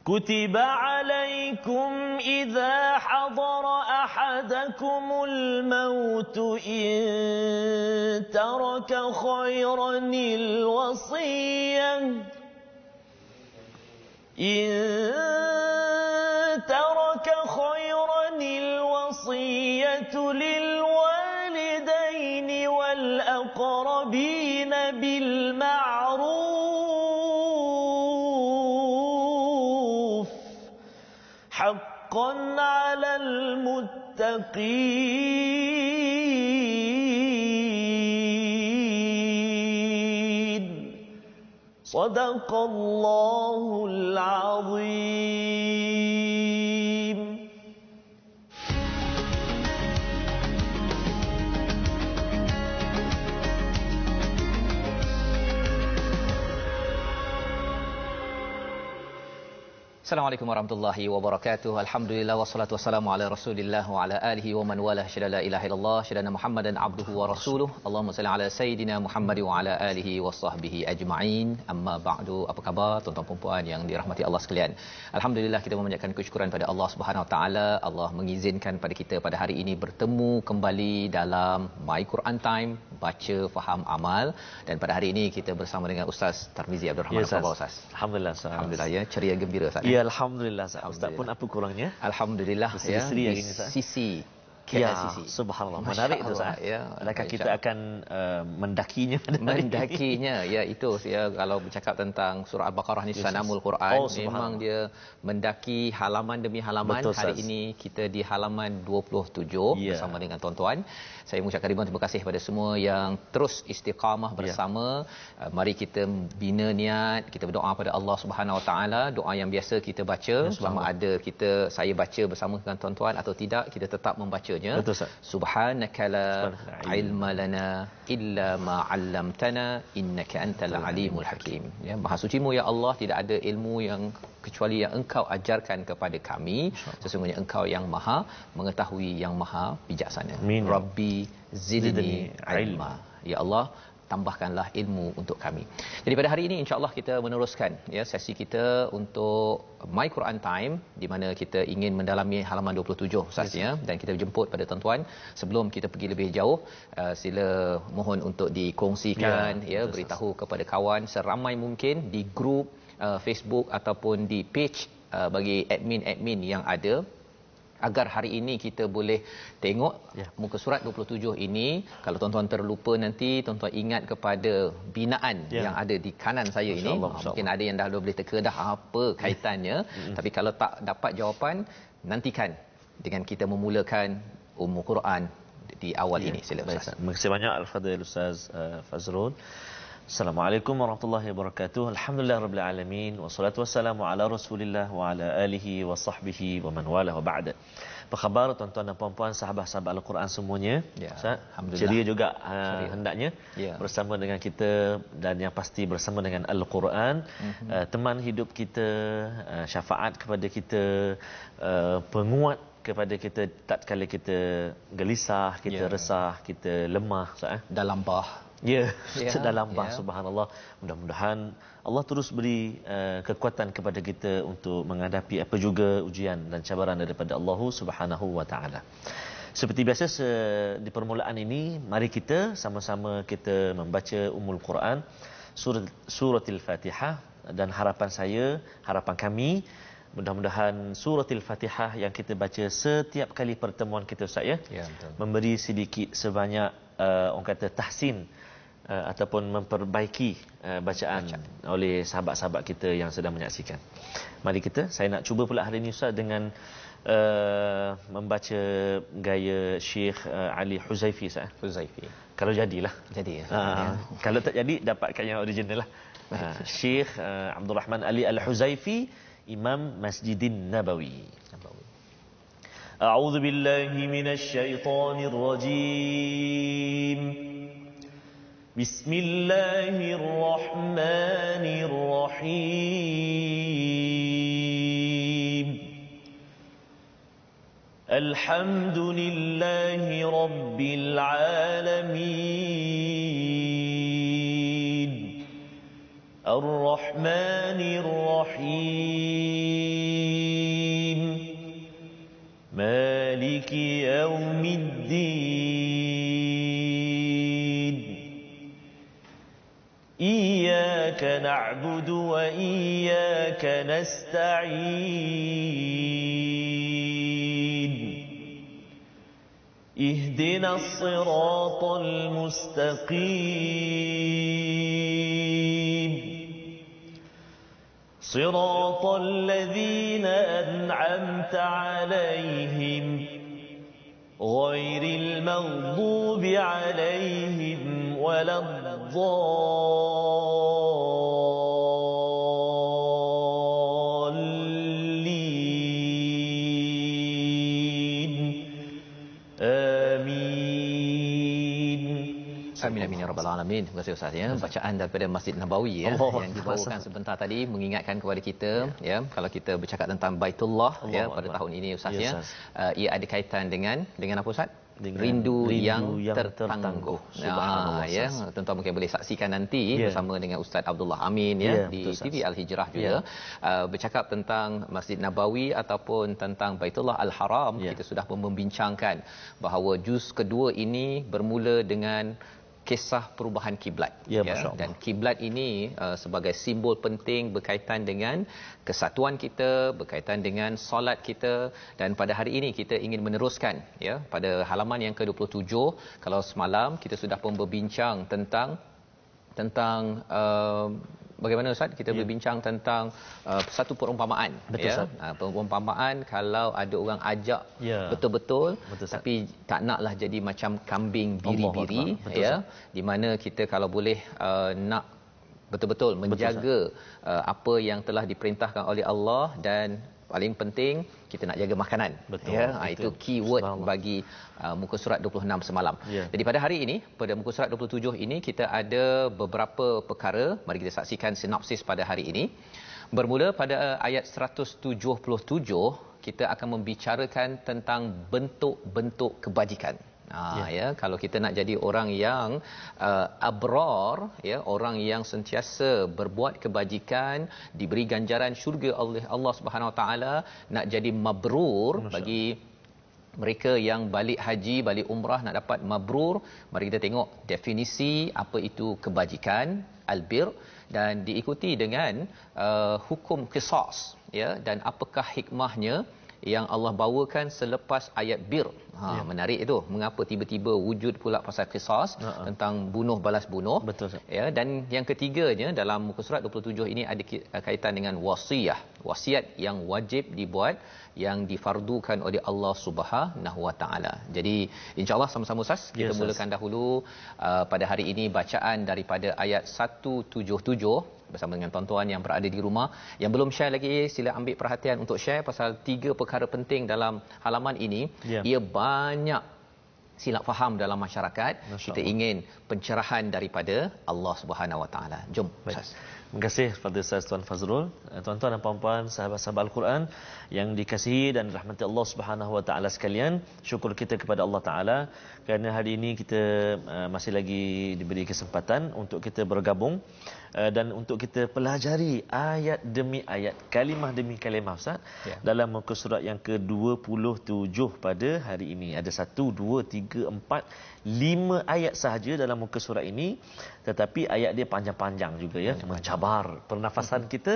كتب عليكم إذا حضر أحدكم الموت إن ترك خيرا الوصية للوالدين والأقربين بالمعروف حقا على المتقين صدق الله العظيم. Assalamualaikum warahmatullahi wabarakatuh. Alhamdulillah wassalatu wassalamu ala Rasulillah wa ala alihi wa man wala syada la ilaha illallah syada Muhammadan abduhu wa rasuluh. Allahumma salli ala sayidina Muhammad wa ala alihi wa sahbihi ajma'in. Amma ba'du. Apa khabar tuan-tuan dan puan yang dirahmati Allah sekalian? Alhamdulillah kita memanjatkan kesyukuran pada Allah Subhanahu wa taala. Allah mengizinkan pada kita pada hari ini bertemu kembali dalam My Quran Time, baca faham amal, dan pada hari ini kita bersama dengan Ustaz Tarmizi Abdul Rahman. Apa khabar Ustaz? Alhamdulillah Ustaz. Alhamdulillah ya, ceria gembira Ustaz. Ya, alhamdulillah Ustaz pun apa kurangnya? Alhamdulillah ya. Seri hari ini Ustaz. Sisi Ya, KLCC. subhanallah. Menarik itu Ustaz. Ya, adakah kita akan mendakinya? Mendakinya ya, itu ya, kalau bercakap tentang surah Al-Baqarah ni sanamul Quran, memang dia mendaki halaman demi halaman. Betul, hari Ustaz. ini kita di halaman 27 ya, bersama dengan tuan-tuan. Saya mengucapkan ribuan terima kasih kepada semua yang terus istiqamah bersama. Mari kita bina niat, kita berdoa pada Allah Subhanahu Wa Taala, doa yang biasa kita baca selama ada saya baca bersama dengan tuan-tuan atau tidak, kita tetap membacanya. Betul, Ustaz. Subhanaka la ilma lana illa ma 'allamtana innaka antal alimul hakim. Ya, maha sucimu ya Allah, tidak ada ilmu yang kecuali yang engkau ajarkan kepada kami. Sesungguhnya engkau yang maha mengetahui, yang maha bijaksana. Amin. Rabbi zidni ilma. Ya Allah, tambahkanlah ilmu untuk kami. Jadi pada hari ini insya-Allah kita meneruskan ya sesi kita untuk My Quran Time, di mana kita ingin mendalami halaman 27 Ustaz ya, dan kita jemput pada tuan-tuan. Sebelum kita pergi lebih jauh, sila mohon untuk dikongsikan ya, beritahu kepada kawan seramai mungkin di grup Facebook ataupun di page bagi admin-admin yang ada, agar hari ini kita boleh tengok muka surat 27 ini. Kalau tuan-tuan terlupa nanti, tuan-tuan ingat kepada binaan yang ada di kanan saya ini. Mungkin ada yang dah boleh teka dah apa kaitannya. Tapi kalau tak dapat jawapan, nantikan dengan kita memulakan Ummul Quran di awal ini. Sila Ustaz. Terima kasih banyak Al-Fadhil Ustaz Fazrul. Assalamualaikum warahmatullahi wabarakatuh. Alhamdulillah rabbil alamin, wassalatu wassalamu ala Rasulillah wa ala alihi wa sahbihi wa man wala wa ba'da. Apa khabar tuan-tuan dan puan-puan, sahabat-sahabat Al-Quran semuanya? Alhamdulillah. Ceria juga hendaknya bersama dengan kita, dan yang pasti bersama dengan Al-Quran, teman hidup kita, syafaat kepada kita, penguat kepada kita tatkala kita gelisah, kita resah, kita lemah dalam bah. Dalam bah, subhanallah. Mudah-mudahan Allah terus beri kekuatan kepada kita untuk menghadapi apa juga ujian dan cabaran daripada Allah Subhanahu wa taala. Seperti biasa di permulaan ini, mari kita sama-sama kita membaca Ummul Quran, surah Al-Fatihah, dan harapan kami, mudah-mudahan surah Al-Fatihah yang kita baca setiap kali pertemuan kita Ustaz memberi sedikit sebanyak orang kata tahsin ataupun memperbaiki bacaan oleh sahabat-sahabat kita yang sedang menyaksikan. Mari saya nak cuba pula hari ini Ustaz dengan membaca gaya Syekh Ali Huzaifi Ustaz. Huzaifi. Kalau jadilah. Jadi kalau tak jadi, dapatkan yang original lah. Syekh Abdul Rahman Ali Al-Huzaifi, Imam Masjidin Nabawi. A'udzu billahi minasy syaithanir rajim. Bismillahirrahmanirrahim. Alhamdulillahi rabbil alamin. الرحمن الرحيم مالك يوم الدين إياك نعبد وإياك نستعين اهدنا الصراط المستقيم صراط الذين أنعمت عليهم غير المغضوب عليهم ولا الضالين آمين. Amin amin ya rabbal alamin. Terima kasih Ustaz ya. Bacaan daripada Masjid Nabawi ya yang dibawakan sebentar tadi mengingatkan kepada kita ya kalau kita bercakap tentang Baitullah ya pada tahun ini Ustaz ya. Ia ada kaitan dengan apa Ustaz? Rindu yang tertangguh. Subhanallah Ya, tuan-tuan mungkin boleh saksikan nanti bersama dengan Ustaz Abdullah Amin ya di TV Al-Hijrah juga bercakap tentang Masjid Nabawi ataupun tentang Baitullah Al-Haram. Kita sudah membincangkan bahawa juz kedua ini bermula dengan kisah perubahan kiblat dan kiblat ini sebagai simbol penting berkaitan dengan kesatuan kita, berkaitan dengan solat kita, dan pada hari ini kita ingin meneruskan ya pada halaman yang ke-27. Kalau semalam kita sudah pun berbincang tentang bagaimana Ustaz kita berbincang tentang satu perumpamaan. Betul, ya perumpamaan kalau ada orang ajak betul-betul tapi tak naklah jadi macam kambing biri-biri ya di mana kita kalau boleh nak betul-betul menjaga apa yang telah diperintahkan oleh Allah, dan paling penting kita nak jaga makanan. Itu keyword bagi muka surat 26 semalam. Jadi pada hari ini pada muka surat 27 ini kita ada beberapa perkara. Mari kita saksikan sinopsis pada hari ini. Bermula pada ayat 177 kita akan membicarakan tentang bentuk-bentuk kebajikan. Ya kalau kita nak jadi orang yang abrar ya, orang yang sentiasa berbuat kebajikan, diberi ganjaran syurga oleh Allah Subhanahu Wa Taala, nak jadi mabrur bagi mereka yang balik haji, balik umrah nak dapat mabrur, mari kita tengok definisi apa itu kebajikan, albir, dan diikuti dengan hukum qisas ya, dan apakah hikmahnya yang Allah bawakan selepas ayat bir. Menarik itu. Mengapa tiba-tiba wujud pula pasal qisas tentang bunuh balas bunuh. Betul. Ya, dan yang ketiganya dalam muka surat 27 ini ada kaitan dengan wasiyah. Wasiat yang wajib dibuat, yang difardukan oleh Allah Subhanahu Wa Taala. Jadi insya-Allah sama-sama Ustaz kita mulakan dahulu pada hari ini bacaan daripada ayat 177 bersama dengan tuan-tuan yang berada di rumah. Yang belum share lagi, sila ambil perhatian untuk share pasal 3 perkara penting dalam halaman ini. Ia banyak silap faham dalam masyarakat. Kita ingin pencerahan daripada Allah Subhanahu Wa Taala. Jom Ustaz. Terima kasih kepada Ustaz Tuan Fazrul. Tuan-tuan dan puan-puan sahabat-sahabat Al-Quran yang dikasihi dan rahmati Allah Subhanahu Wa Taala sekalian, syukur kita kepada Allah Taala kerana hari ini kita masih lagi diberi kesempatan untuk kita bergabung dan untuk kita pelajari ayat demi ayat, kalimah demi kalimah Ustaz dalam muka surat yang ke-27 pada hari ini. Ada 1 2 3 4 5 ayat sahaja dalam muka surat ini, tetapi ayat dia panjang-panjang juga ya, mencabar pernafasan kita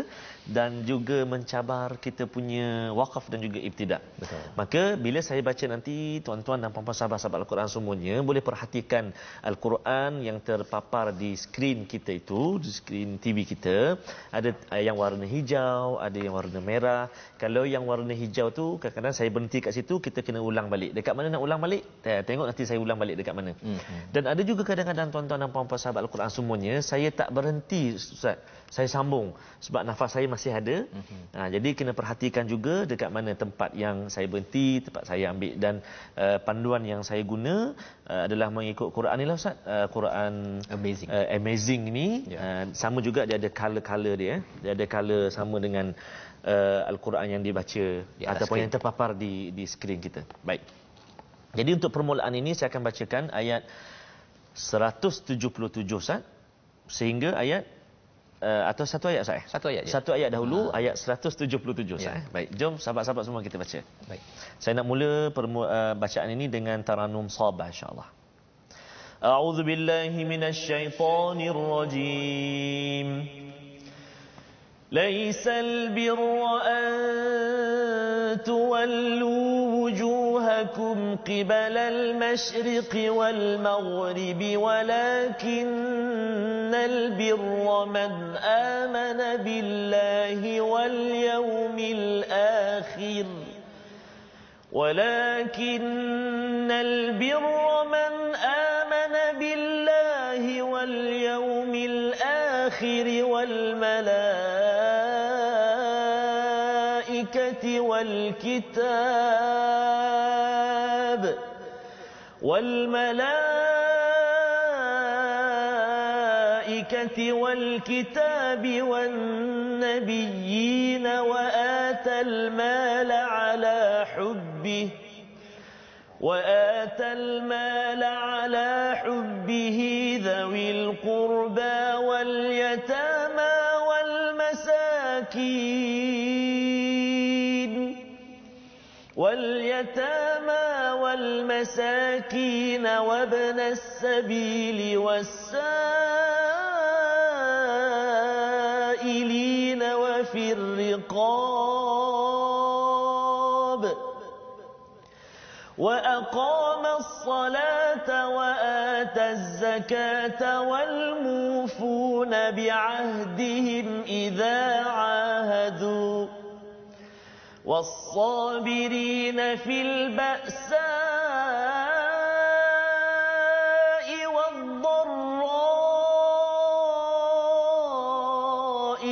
dan juga mencabar kita punya wakaf dan juga ibtidak. Maka bila saya baca nanti, tuan-tuan dan puan-puan sahabat-sahabat Al-Quran semuanya boleh perhatikan Al-Quran yang terpapar di skrin kita itu, di skrin TV kita, ada yang warna hijau, ada yang warna merah. Kalau yang warna hijau tu kadang-kadang saya berhenti kat situ, kita kena ulang balik. Dekat mana nak ulang balik? Tengok nanti saya ulang balik dekat mana. Dan ada juga kadang-kadang tuan-tuan dan puan-puan sahabat Al-Quran semuanya, saya tak berhenti Ustaz, saya sambung sebab nafas saya masih ada. Jadi kena perhatikan juga dekat mana tempat yang saya berhenti, tempat saya ambil, dan panduan yang saya guna adalah mengikut Quran ni lah Ustaz. Quran amazing ni sama juga, dia ada color-color dia. Dia ada color sama dengan Al-Quran yang dibaca ataupun yang terpapar di skrin kita. Baik. Jadi untuk permulaan ini saya akan bacakan ayat 177 Ustaz sehingga ayat atau satu ayat Ustaz? Satu ayat je. Satu ayat dahulu, ayat 177 Ustaz. Baik, jom sahabat-sahabat semua kita baca. Baik. Saya nak mula bacaan ini dengan taranum sabah insya-Allah. A'udzu billahi minasyaitonir rajim. Laisal birra an tuwallu wujuhakum qibalal masyriqi wal maghribi walakinnal birra man amana billahi wal yawmil akhir ولكن البر من آمن بالله واليوم الآخر والملائكة والكتاب والنبيين وآتى المال على حبه ذوي القربى واليتامى وابن السبيل والسائلين وفي الرقاب وأقام الصلاة وآتى الزكاة والموفون بعهدهم إذا عاهدوا والصابرين في البأساء والضراء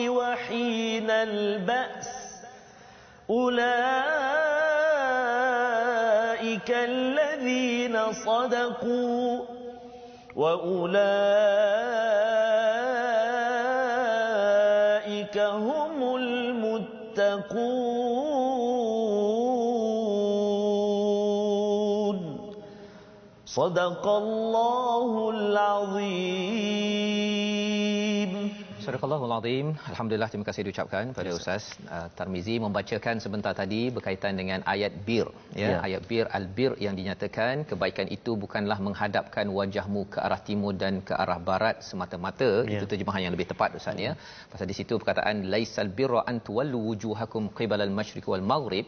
وحين البأس أولئك الذين صدقوا وأولئك هم المتقون صدق الله العظيم. Sadaqallahul Azim. Alhamdulillah, terima kasih diucapkan pada Ustaz Tarmizi membacakan sebentar tadi berkaitan dengan ayat bir ya. Ayat bir, al-bir yang dinyatakan kebaikan itu bukanlah menghadapkan wajahmu ke arah timur dan ke arah barat semata-mata. Itu terjemahan yang lebih tepat Ustaz ya. Pasal di situ perkataan laisal birra an tuwallu wujuhakum qibalal masyriq wal maghrib,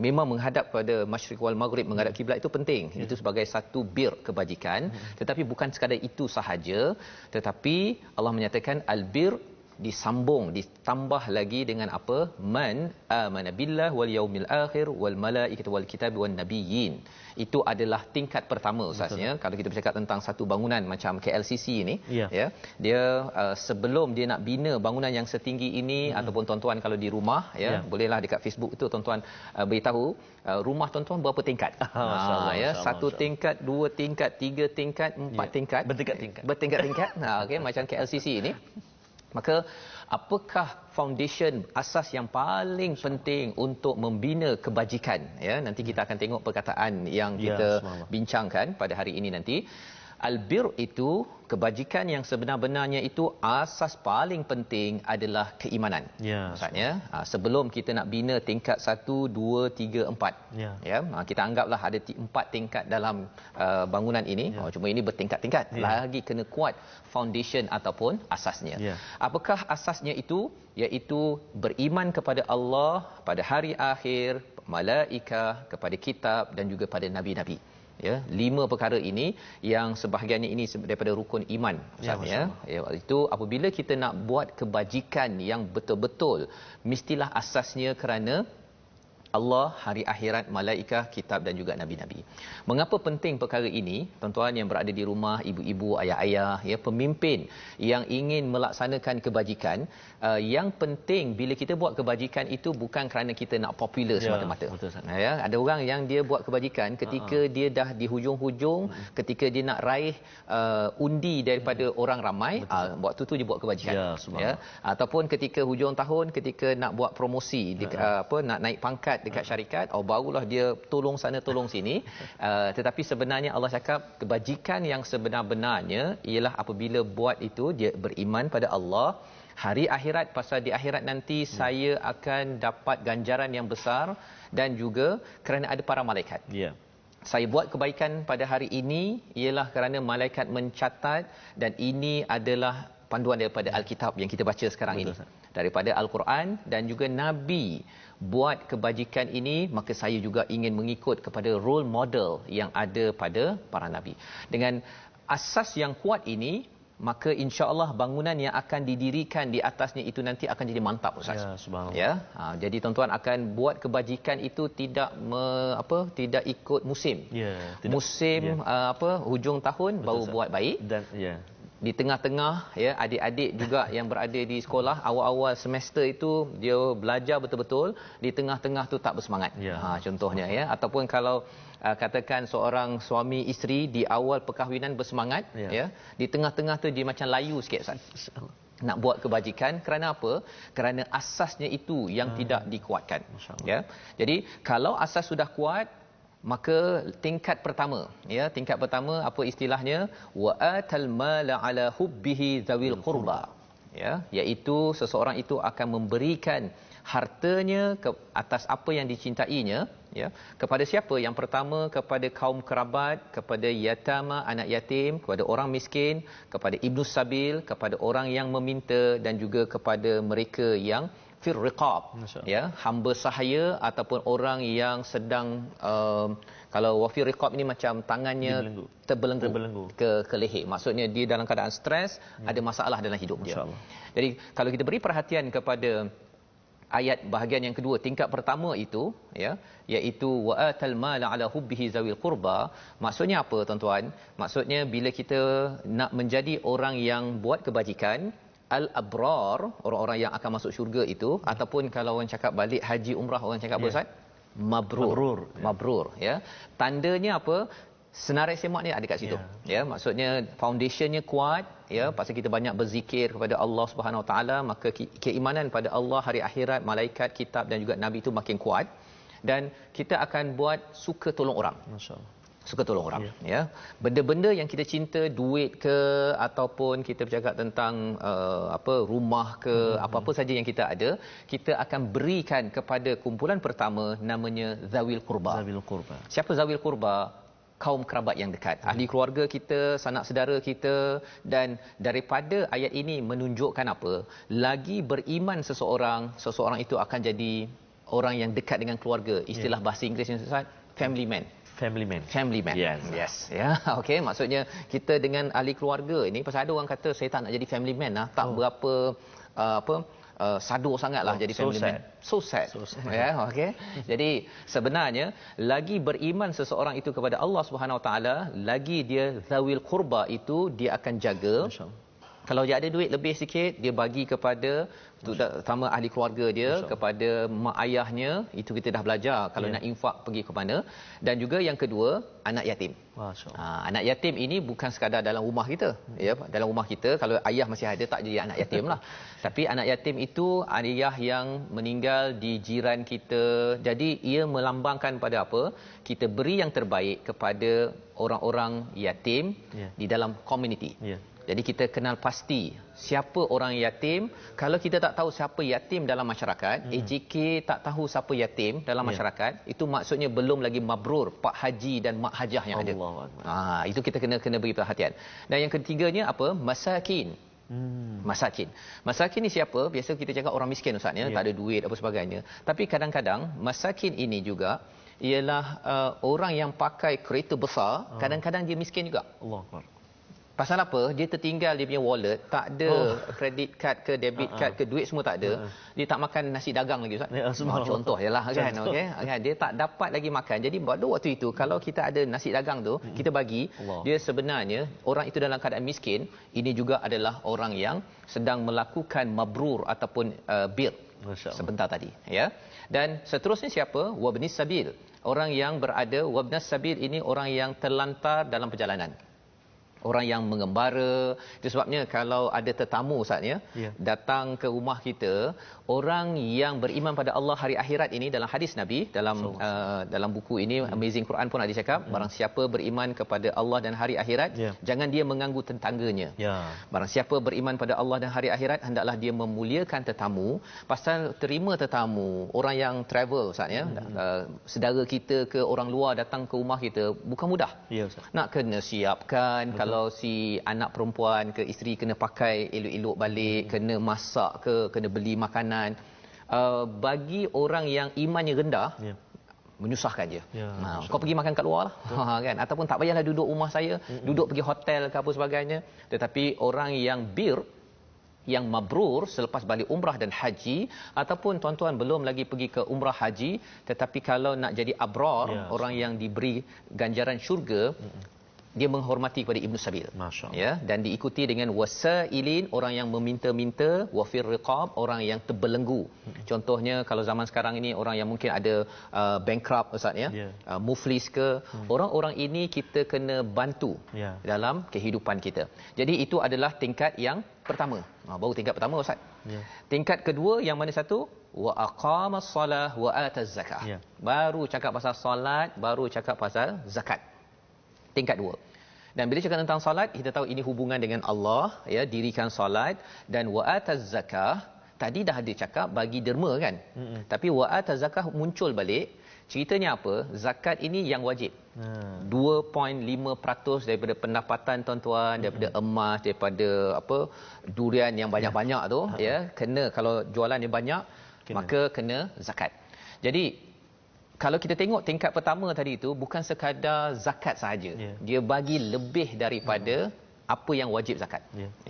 memang menghadap pada masyriq wal maghrib, menghadap kiblat itu penting. Itu sebagai satu bir kebajikan, tetapi bukan sekadar itu sahaja, tetapi Allah menyatakan al-bir disambung, ditambah lagi dengan apa? Man amana billah wal yaumil akhir wal malaikati wal kitabi wan nabiyyin. Itu adalah tingkat pertama Ustaz ya. Kalau kita bercakap tentang satu bangunan macam KLCC ini ya, dia sebelum dia nak bina bangunan yang setinggi ini, ataupun tuan-tuan kalau di rumah ya, bolehlah dekat Facebook itu tuan-tuan beritahu rumah tuan-tuan berapa tingkat. Ya, satu tingkat, dua tingkat, tiga tingkat, empat tingkat, bertingkat-tingkat. Okey, macam KLCC ini. Maka apakah foundation, asas yang paling penting untuk membina kebajikan ya? Nanti kita akan tengok perkataan yang kita bincangkan pada hari ini nanti. Al-bir itu, kebajikan yang sebenar-benarnya itu, asas paling penting adalah keimanan. Maksudnya sebelum kita nak bina tingkat 1, 2, 3, 4 ya, kita anggaplah ada 4 tingkat dalam bangunan ini. Cuma ini bertingkat-tingkat. Lagi kena kuat foundation ataupun asasnya. Apakah asasnya itu? Iaitu beriman kepada Allah, pada hari akhir, malaikat, kepada kitab dan juga pada nabi-nabi. Ya, 5 perkara ini yang sebahagiannya ini daripada rukun iman ya. Itu apabila kita nak buat kebajikan yang betul-betul, mestilah asasnya kerana Allah, hari akhirat, malaikat, kitab dan juga nabi-nabi. Mengapa penting perkara ini? Tuan-tuan yang berada di rumah, ibu-ibu, ayah-ayah, ya, pemimpin yang ingin melaksanakan kebajikan, yang penting bila kita buat kebajikan itu bukan kerana kita nak popular semata-mata. Ya, ada orang yang dia buat kebajikan ketika dia dah di hujung-hujung, ketika dia nak raih undi daripada orang ramai, waktu tu dia buat kebajikan. Ataupun ketika hujung tahun, ketika nak buat promosi, nak naik pangkat dekat syarikat, barulah dia tolong sana tolong sini. Tetapi sebenarnya Allah cakap kebajikan yang sebenar-benarnya ialah apabila buat itu dia beriman pada Allah, hari akhirat, pasal di akhirat nanti saya akan dapat ganjaran yang besar, dan juga kerana ada para malaikat. Ya. Saya buat kebaikan pada hari ini ialah kerana malaikat mencatat, dan ini adalah panduan daripada Alkitab yang kita baca sekarang. Betul, ini daripada Al-Quran, dan juga Nabi buat kebajikan ini, maka saya juga ingin mengikut kepada role model yang ada pada para Nabi. Dengan asas yang kuat ini, maka insya-Allah bangunan yang akan didirikan di atasnya itu nanti akan jadi mantap, Ustaz. Ya, subhanallah. Ya, jadi tuan-tuan akan buat kebajikan itu tidak tidak ikut musim. Ya, tidak. Musim hujung tahun. Betul, baru buat baik. Dan ya, di tengah-tengah, ya, adik-adik juga yang berada di sekolah awal-awal semester itu dia belajar betul-betul, di tengah-tengah tu tak bersemangat. Ya. Contohnya, ya, ataupun kalau katakan seorang suami isteri di awal perkahwinan bersemangat, ya, di tengah-tengah tu dia macam layu sikit, Ustaz. Nak buat kebajikan, kerana apa? Kerana asasnya itu yang tidak dikuatkan. Ya. Jadi kalau asas sudah kuat, maka tingkat pertama, ya, tingkat pertama apa istilahnya, wa atal mala ala hubbihi zawil qurba, ya, iaitu seseorang itu akan memberikan hartanya ke atas apa yang dicintainya, ya, kepada siapa? Yang pertama kepada kaum kerabat, kepada yatama, anak yatim, kepada orang miskin, kepada ibnu sabil, kepada orang yang meminta, dan juga kepada mereka yang fir riqab, ya, hamba sahaya ataupun orang yang sedang kalau wafir riqab ini macam tangannya terbelenggu ke leher, maksudnya dia dalam keadaan stres, ada masalah dalam hidup dia. Jadi kalau kita beri perhatian kepada ayat bahagian yang kedua, tingkat pertama itu, ya, iaitu wa atal mala ala hubbihi zawil qurba, maksudnya apa, tuan-tuan? Maksudnya bila kita nak menjadi orang yang buat kebajikan, al-abrar, orang-orang yang akan masuk syurga itu, ataupun kalau orang cakap balik haji umrah, orang cakap apa, Ustaz? Mabrur. Mabrur, ya. Tandanya apa? Senarai semak ni ada kat situ. Ya, maksudnya foundationnya kuat, ya, pasal kita banyak berzikir kepada Allah Subhanahu Wa Taala, maka keimanan pada Allah, hari akhirat, malaikat, kitab dan juga nabi itu makin kuat, dan kita akan buat suka tolong orang. Masya-Allah. Suka tolong orang, ya. Benda-benda yang kita cinta, duit ke, ataupun kita bercakap tentang rumah ke, apa-apa saja yang kita ada, kita akan berikan kepada kumpulan pertama, namanya zawil qurba. Zawil qurba. Siapa zawil qurba? Kaum kerabat yang dekat, ahli keluarga kita, sanak saudara kita. Dan daripada ayat ini menunjukkan apa? Lagi beriman seseorang itu akan jadi orang yang dekat dengan keluarga. Istilah bahasa Inggerisnya, Ustaz, family man. Family man. Yes. Ya, okey, maksudnya kita dengan ahli keluarga ini, pasal ada orang kata saya tak nak jadi family man lah, tak berapa sadur sangatlah jadi family man. So sad. Ya, okey. Jadi sebenarnya lagi beriman seseorang itu kepada Allah Subhanahu Wa Taala, lagi dia zawil qurba itu dia akan jaga. Kalau dia ada duit lebih sikit, dia bagi kepada terutama ahli keluarga dia, kepada mak ayahnya, itu kita dah belajar kalau nak infak pergi ke mana. Dan juga yang kedua, anak yatim. Anak yatim ini bukan sekadar dalam rumah kita, ya, dalam rumah kita kalau ayah masih ada tak jadi anak yatim lah. Tapi anak yatim itu ayah yang meninggal di jiran kita. Jadi ia melambangkan pada apa? Kita beri yang terbaik kepada orang-orang yatim di dalam komuniti. Jadi kita kenal pasti siapa orang yatim. Kalau kita tak tahu siapa yatim dalam masyarakat, AJK tak tahu siapa yatim dalam masyarakat, itu maksudnya belum lagi mabrur pak haji dan mak hajah yang ada. Itu kita kena beri perhatian. Dan yang ketiganya apa? Masakin. Masakin ni siapa? Biasa kita cakap orang miskin, Ustaz, ya, tak ada duit apa sebagainya. Tapi kadang-kadang masakin ini juga ialah orang yang pakai kereta besar, kadang-kadang dia miskin juga. Allahuakbar. Pasal apa? Dia tertinggal dia punya wallet, tak ada credit card ke debit card ke, duit semua tak ada. Dia tak makan nasi dagang lagi, Ustaz. Contoh jelah kan, okey. Dia tak dapat lagi makan. Jadi pada waktu itu kalau kita ada nasi dagang tu, kita bagi, dia sebenarnya orang itu dalam keadaan miskin, ini juga adalah orang yang sedang melakukan mabrur ataupun bir sebentar tadi, ya. Dan seterusnya siapa? Wabnis sabil. Orang yang berada, wabnas sabil ini orang yang terlantar dalam perjalanan. orang yang mengembara. Itu sebabnya kalau ada tetamu Ustaz ya, datang ke rumah kita, orang yang beriman pada Allah hari akhirat ini, dalam hadis Nabi, dalam buku ini Amazing Quran pun ada cakap, barang siapa beriman kepada Allah dan hari akhirat, jangan dia mengganggu tetangganya. Barang siapa beriman pada Allah dan hari akhirat, hendaklah dia memuliakan tetamu. Pasal terima tetamu, orang yang travel Ustaz ya, saudara kita ke orang luar datang ke rumah kita, bukan mudah. Nak kena siapkan. Kalau si anak perempuan ke isteri kena pakai elok-elok balik, kena masak ke, kena beli makanan. Bagi orang yang imannya rendah, menyusahkan je. Kau pergi makan kat luar lah. Kan? Ataupun tak payahlah duduk rumah saya, duduk pergi hotel ke apa sebagainya. Tetapi orang yang yang mabrur selepas balik umrah dan haji, ataupun tuan-tuan belum lagi pergi ke umrah haji, tetapi kalau nak jadi abrar, orang yang diberi ganjaran syurga, dia menghormati kepada Ibnu Sabil, ya, dan diikuti dengan wasailin, orang yang meminta-minta, wafir riqab, orang yang terbelenggu. Contohnya kalau zaman sekarang ini orang yang mungkin ada bankrupt Ustaz ya, muflis ke, orang-orang ini kita kena bantu dalam kehidupan kita. Jadi itu adalah tingkat yang pertama. Baru tingkat pertama Ustaz. Tingkat kedua yang mana satu? Wa aqamas salah wa ataz zakah. Baru cakap pasal solat, baru cakap pasal zakat. Tingkat dua. Dan bila cakap tentang solat, kita tahu ini hubungan dengan Allah, ya, dirikan solat, dan wa ataz zakah. Tadi dah ada cakap bagi derma kan. Tapi wa ataz zakah muncul balik. Ceritanya apa? Zakat ini yang wajib. 2.5% daripada pendapatan tuan-tuan, daripada emas, daripada durian yang banyak-banyak tu, ya, kena, kalau jualan yang banyak, maka kena zakat. Jadi kalau kita tengok tingkat pertama tadi itu bukan sekadar zakat sahaja. Dia bagi lebih daripada apa yang wajib zakat.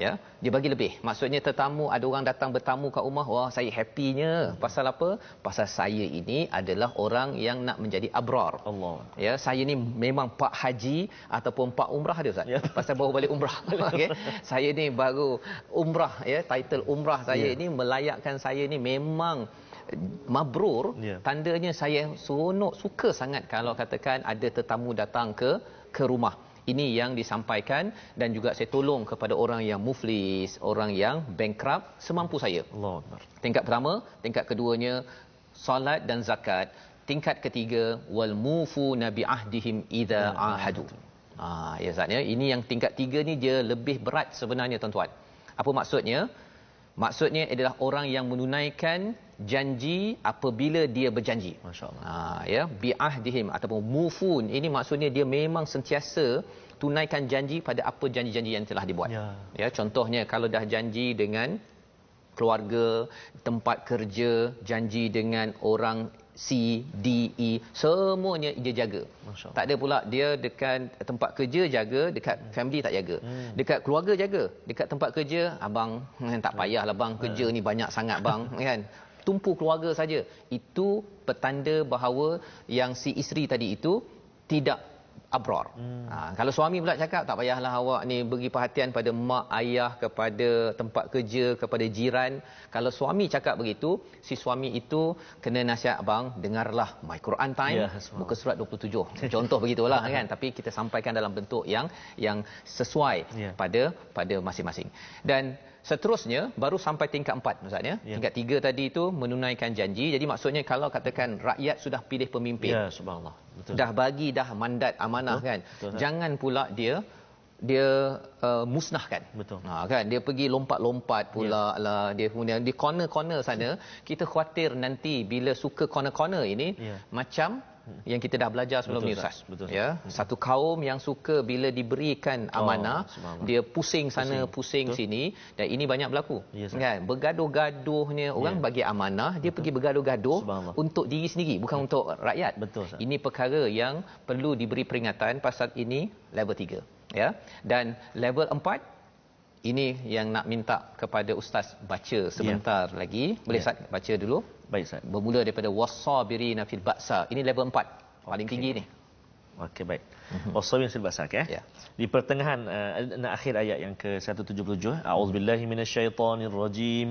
Ya, dia bagi lebih. Maksudnya tetamu, ada orang datang bertamu kat rumah, wah saya happynya. Pasal apa? Pasal saya ini adalah orang yang nak menjadi abrar. Allah. Ya, saya ni memang pak haji ataupun pak umrah ada Ustaz. Pasal baru balik umrah. Okey. Saya ni baru umrah, ya, title umrah saya ini melayakkan saya ni memang mabrur. Tandanya saya seronok, suka sangat kalau katakan ada tetamu datang ke rumah. Ini yang disampaikan, dan juga saya tolong kepada orang yang muflis, orang yang bankrupt semampu saya. Allahuakbar. Tingkat pertama, tingkat keduanya solat dan zakat. Tingkat ketiga wal mufuna bi ahdihim idza ahadu. Ya Ustaz ya, ini yang tingkat tiga ni dia lebih berat sebenarnya tuan-tuan. Apa maksudnya? Maksudnya adalah orang yang menunaikan janji apabila dia berjanji. Masya-Allah. Ya, bi'ahdihim ataupun mufun, ini maksudnya dia memang sentiasa tunaikan janji pada apa janji-janji yang telah dibuat. Ya, contohnya kalau dah janji dengan keluarga, tempat kerja, janji dengan orang C, D, E, semuanya dia jaga. Tak ada pula dia dekat tempat kerja jaga, dekat family tak jaga. Dekat keluarga jaga, dekat tempat kerja abang tak payahlah bang, kerja ni banyak sangat bang, kan. Tumpu keluarga saja. Itu petanda bahawa yang si isteri tadi itu tidak abrar. Kalau suami pula cakap tak payahlah awak ni beri perhatian pada mak ayah, kepada tempat kerja, kepada jiran. Kalau suami cakap begitu, si suami itu kena nasihat, abang dengarlah My Quran Time, muka surat 27. Contoh begitulah kan, tapi kita sampaikan dalam bentuk yang sesuai pada masing-masing. Dan seterusnya baru sampai tingkat 4 Ustaz ya. Tingkat 3 tadi itu menunaikan janji. Jadi maksudnya kalau katakan rakyat sudah pilih pemimpin, subhanallah, betul, dah bagi dah mandat amanah, betul, kan, betul, jangan pula dia musnahkan. Betul. Kan dia pergi lompat-lompat pula lah, dia punya di corner-corner sana. Kita khawatir nanti bila suka corner-corner ini macam yang kita dah belajar sebelum ni Ustaz. Ya, satu kaum yang suka bila diberikan amanah, dia pusing sana, pusing sini, dan ini banyak berlaku. Kan, bergaduh-gaduhnya orang bagi amanah, dia pergi bergaduh-gaduh untuk diri sendiri, bukan untuk rakyat. Betul, ini perkara yang perlu diberi peringatan. Pasal ini level 3, ya. Dan level 4 ini yang nak minta kepada ustaz baca sebentar lagi. Boleh Ustaz baca dulu? Baik Ustaz. Bermula daripada was-sabirina fil ba'sa. Ini level 4, paling tinggi ni. Okey, baik. Was-sabirina fil ba'sa, okey. Di pertengahan akhir ayat yang ke-177, a'udzubillahi minasyaitonirrajim.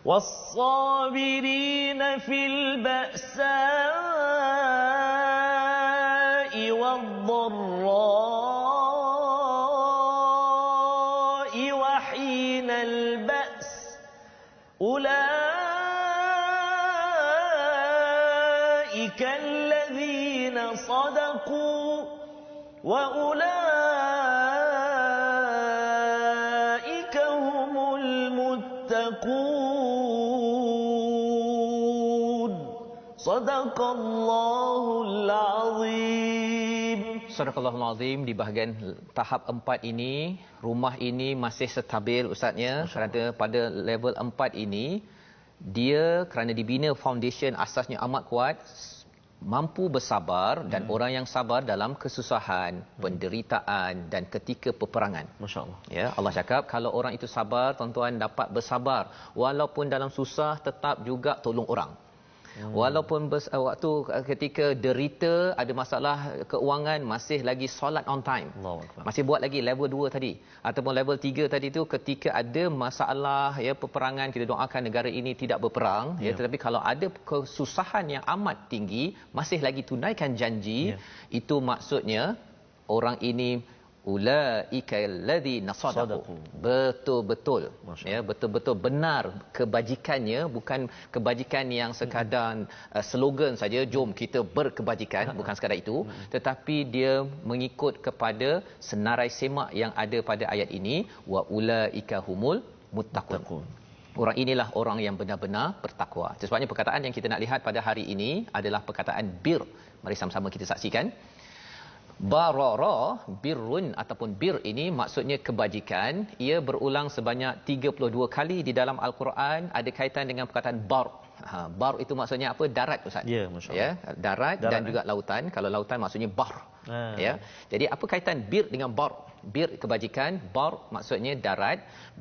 Was-sabirina fil ba'sa'i wad-dharra أولئك الذين صدقوا وأولئك هم المتقون صدق الله العظيم. Sadaqallahul Azim. Di bahagian tahap 4 ini, rumah ini masih stabil ustaznya, kerana pada level 4 ini dia kerana dibina foundation asasnya amat kuat, mampu bersabar dan orang yang sabar dalam kesusahan, penderitaan dan ketika peperangan. Masya-Allah. Ya, Allah cakap kalau orang itu sabar, tuan-tuan dapat bersabar walaupun dalam susah tetap juga tolong orang. Walaupun waktu ketika derita, ada masalah keuangan, masih lagi solat on time. Masih buat lagi level 2 tadi ataupun level 3 tadi tu, ketika ada masalah ya peperangan, kita doakan negara ini tidak berperang ya, tetapi kalau ada kesusahan yang amat tinggi, masih lagi tunaikan janji, itu maksudnya orang ini ulaika alladzina sadaqu, betul-betul ya, betul-betul benar kebajikannya, bukan kebajikan yang sekadar slogan saja, jom kita berkebajikan, bukan sekadar itu, tetapi dia mengikut kepada senarai semak yang ada pada ayat ini, wa ulaika humul muttaqun. Orang inilah orang yang benar-benar bertakwa. Sebabnya perkataan yang kita nak lihat pada hari ini adalah perkataan bir. Mari sama-sama kita saksikan. Barara, birrun ataupun bir ini maksudnya kebajikan. Ia berulang sebanyak 32 kali di dalam Al-Quran, ada kaitan dengan perkataan bar. Bar itu maksudnya apa? Darat, Ustaz. Ya, masya-Allah. Ya, darat dan juga lautan. Kalau lautan maksudnya bar. Ya. Jadi apa kaitan bir dengan bar? Bir kebajikan, bar maksudnya darat.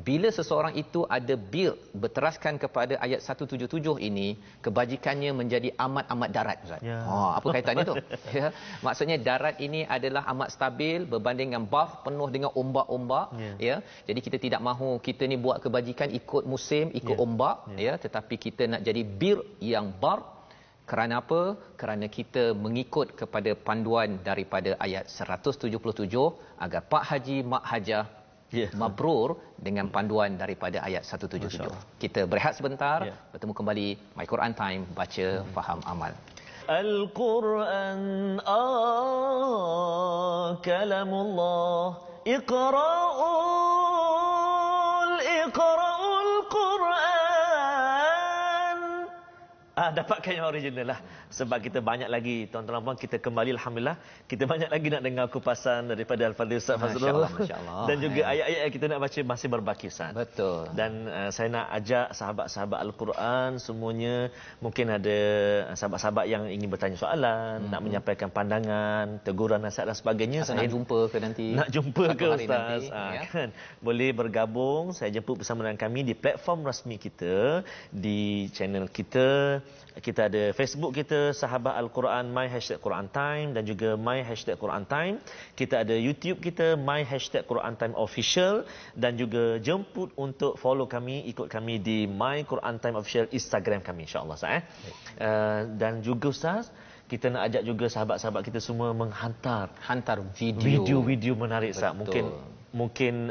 Bila seseorang itu ada bir, berteraskan kepada ayat 177 ini, kebajikannya menjadi amat-amat darat, Ustaz. Ya. Apa kaitannya tu? Ya. Maksudnya darat ini adalah amat stabil berbanding dengan bar penuh dengan ombak-ombak, ya. Jadi kita tidak mahu kita ni buat kebajikan ikut musim, ikut ombak, ya, tetapi kita nak jadi bir yang bar. Kerana apa? Kerana kita mengikut kepada panduan daripada ayat 177 agar Pak Haji, Mak Hajah mabrur dengan panduan daripada ayat 177. Kita berehat sebentar, bertemu kembali My Quran Time, baca, faham, amal. Al-Quran kalamullah, Iqra'ul Quran. Dapatkan yang original lah. Sebab kita banyak lagi, tuan-tuan dan puan, kita kembali alhamdulillah, kita banyak lagi nak dengar kupasan daripada Al-Fadhil Ustaz Fazrul. Masya-Allah. Dan juga ayat-ayat yang kita nak baca masih berbaki, Ustaz. Betul. Dan saya nak ajak sahabat-sahabat Al-Quran semuanya, mungkin ada sahabat-sahabat yang ingin bertanya soalan, nak menyampaikan pandangan, teguran, nasihat dan sebagainya. Saya nak jumpa ke nanti? Nak jumpa ke Ustaz? Ya? Kan? Boleh bergabung, saya jemput bersama dengan kami di platform rasmi kita, di channel kita. Kita ada Facebook kita, Sahabat Al-Quran My #Quran Time, dan juga My #Quran Time. Kita ada YouTube kita, My #Quran Time Official, dan juga jemput untuk follow kami, ikut kami di My Quran Time Official Instagram kami, insya-Allah, Ustaz. Dan juga Ustaz, kita nak ajak juga sahabat-sahabat kita semua menghantar video-video menarik, Ustaz. Mungkin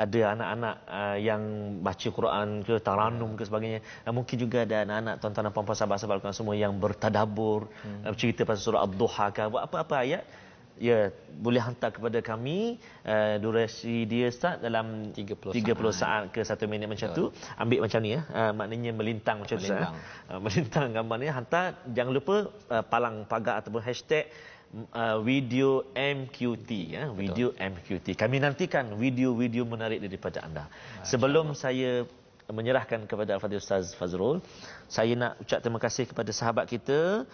ada anak-anak yang baca Quran ke, taranum ke sebagainya. Mungkin juga ada anak-anak, tuan-tuan dan puan-puan, sahabat-sahabat Al-Quran semua yang bertadabur, cerita pasal surah Ad-Duha ke, apa-apa ayat, ya, boleh hantar kepada kami. Durasi dia start dalam 30 saat ke 1 minit macam tu. Ambil macam ni, maknanya melintang macam tu. Melintang gambar ni, hantar. Jangan lupa palang pagar ataupun hashtag video MQT, ya, video MQT. Kami nantikan video-video menarik daripada anda. Sebelum saya menyerahkan kepada Al-Fadhil Ustaz Fazrul, saya nak ucap terima kasih kepada sahabat kita,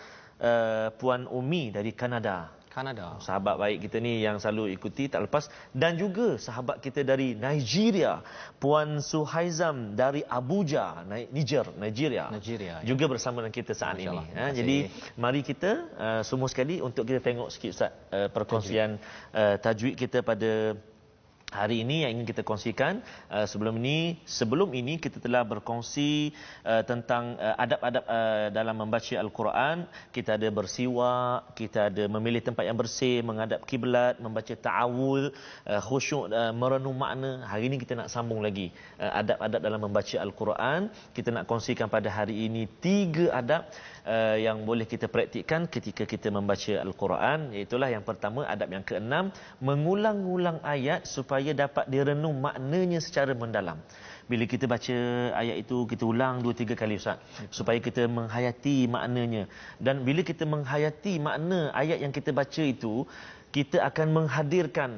Puan Umi dari Kanada. Sahabat baik kita ni yang selalu ikuti tak lepas, dan juga sahabat kita dari Nigeria, Puan Suhaizam dari Abuja, Nigeria. Juga bersama dengan kita saat ini. Jadi mari kita semua sekali untuk kita tengok sikit, Ustaz, perkongsian tajwid kita pada hari ini yang ingin kita kongsikan. Sebelum ini kita telah berkongsi tentang adab-adab dalam membaca Al-Quran. Kita ada bersiwak, kita ada memilih tempat yang bersih, menghadap kiblat, membaca ta'awul, khusyuk, merenung makna. Hari ini kita nak sambung lagi adab-adab dalam membaca Al-Quran. Kita nak kongsikan pada hari ini 3 adab yang boleh kita praktikkan ketika kita membaca Al-Quran. Iaitulah yang pertama, adab yang ke-6, mengulang-ulang ayat supaya dapat direnung maknanya secara mendalam. Bila kita baca ayat itu, kita ulang 2-3 kali Ustaz, supaya kita menghayati maknanya. Dan bila kita menghayati makna ayat yang kita baca itu, kita akan menghadirkan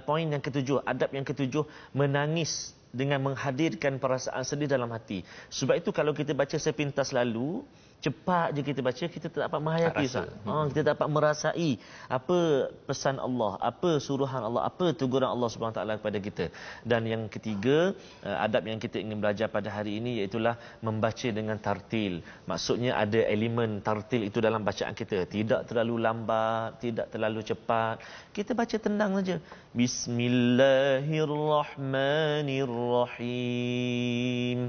poin yang ke-7, adab yang ke-7, menangis dengan menghadirkan perasaan sedih dalam hati. Sebab itu kalau kita baca sepintas lalu, cepat je kita baca, kita tak dapat menghayati Ustaz. Kita dapat merasai apa pesan Allah, apa suruhan Allah, apa teguran Allah Subhanahu taala kepada kita. Dan yang ketiga, adab yang kita ingin belajar pada hari ini iaitulah membaca dengan tartil. Maksudnya ada elemen tartil itu dalam bacaan kita. Tidak terlalu lambat, tidak terlalu cepat. Kita baca tenang saja. Bismillahirrahmanirrahim.